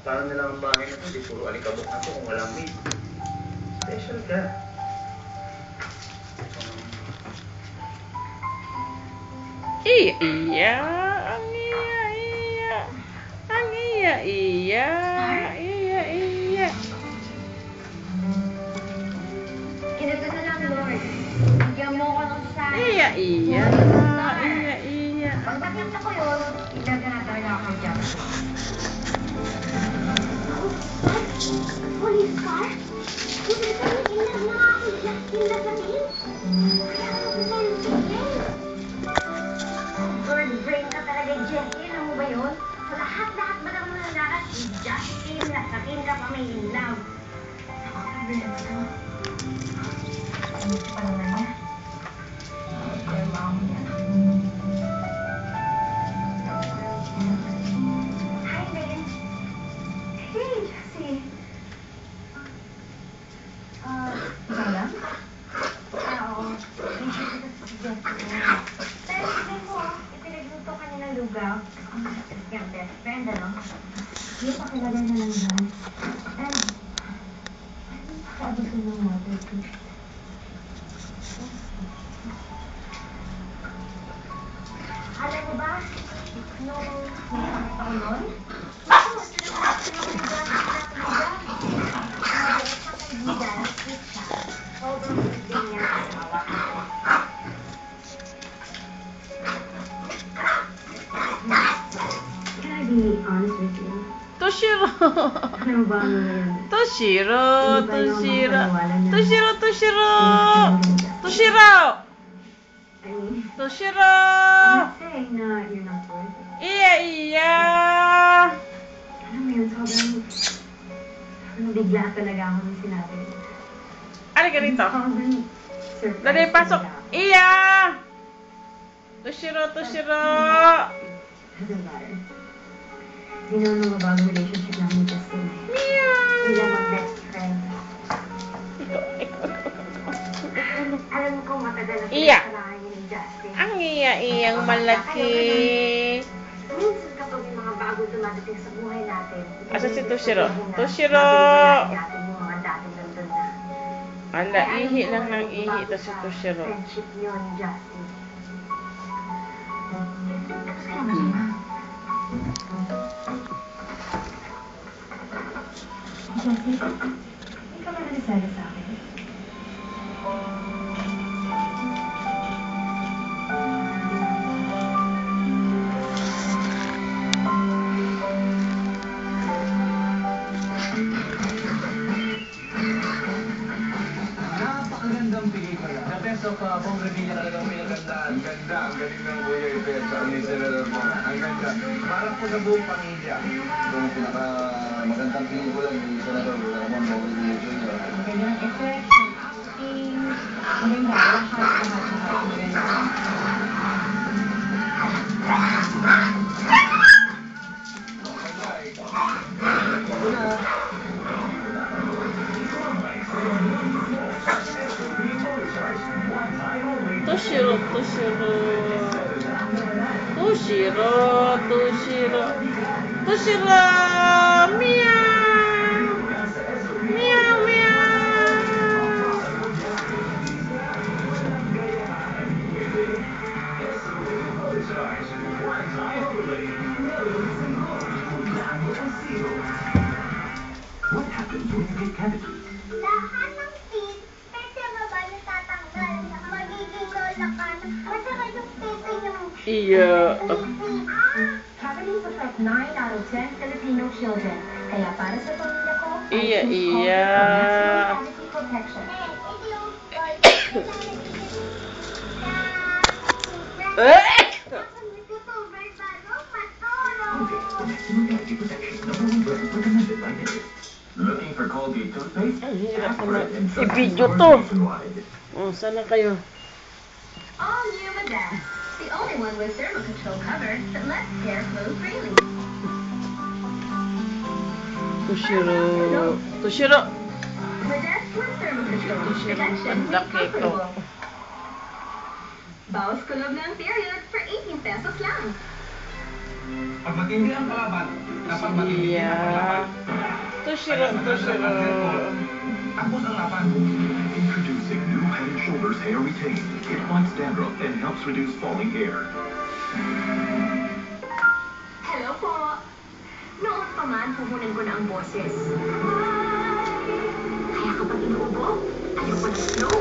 Parang nilang ang bahay na ito, di puro alikabok na ito kung walang maid. Special ka. Iya, ang iya. Ang iya. Kinagdasal lang, Lord. Bigyan mo ko ng sign. Iya. Pag nakita ko yun, idagana talaga ako dyan. Police car? Hindi ka ilang mga Justin na sabihin? Kaya ako sensitive. Bird brain ka talaga, Jessie. Alam mo ba yun? Sa lahat ba naman na lahat, si Justin, nasakin ka pa may in love. Ako ka, Brenda. Ano pa naman niya? Kaya mama niya. Hi, Ben. Hey, Jessie. Ikaw lang? Oo. Medyo kita sa Jessie. Pero tignan mo, ipinagluto ka niya ng lugaw. Ang masakit niyang best friend, ano? Hindi pa kilala na lang yan. And, paabot ko ng water, too. Alam mo ba, nung nakakita ko nun, ako, sinagluto ng lugaw. Mabait sa kaibigan, sweet siya. Sobrang sweet din niya ang asawa. Can I be honest with you? Toshiro. Ano ba ano na yun? Toshiro. I mean, Toshiro. I'm not saying na you're not worth it. Iya. Alam mo yun, sobrang bigla talaga ako nung sinabi. Ano ka rito? Sobrang surprise. Dali, pasok. talaga ako. Iya. Toshiro. Doesn't matter. You know, nung mabagong relationship namin ni Justin. Sila mag-best friend. Alam ko matagal na Iya. pinagkalahan niya ni Justin. Ang iyang malaki. Minsan kapag may mga bago dumadating sa buhay natin, Asa si Toshiro? sabihin na, Toshiro! sabihin natin yung mga dating nandun na. Ala, ihi lang ng ihi ito si Toshiro. Friendship niyo ni Justin. Tapos kaya masama. Justin, hindi ka manalisala sa akin. Napakagandang pelikula. The best of Bong Revilla talagang pinaganda. Ang ganda. Ang galing ng Kuya Ipet sa Miserable mo. Ang ganda. Parang po sa buong pamilya. Yung pinakamagandang pelikula ni Senador Ramon Bong Revilla Jr. Magandang effect, acting, maganda, lahat. Toshiro. Meow. What happens when you get cavities? Lahat ng teeth, pwede mo ba natatanggal? Magiging lola ka na. Masaka yung tete yung Iya. Cavities affect 9 out of 10 Filipino children. Kaya para sa pamilya ko, Iya. cavity protection. Cavity protection. Number one brand recommended by dentists. Looking for Colgate toothpaste? Ang hirap Ask for it naman. and trust I-video the to. nationwide. Oh, sana kayo. All new Adapt, the only one with thermal control cover that lets hair flow freely. Toshiro. Adapt with thermal control protection Ang made laki ito. comfortable. Bawas kulob ng period for 18 pesos lang. Pag matindi ang kalaban, dapat matindi Iya. ang paglaban. Tushiro, Tushiro. Tapos ang laban. Introducing new Head and Shoulders Hair Retain. It fights dandruff and helps reduce falling hair. Hello po. Noon pa man, puhunan ko na ang boses. Kaya kapag inuubo, ayoko ng slow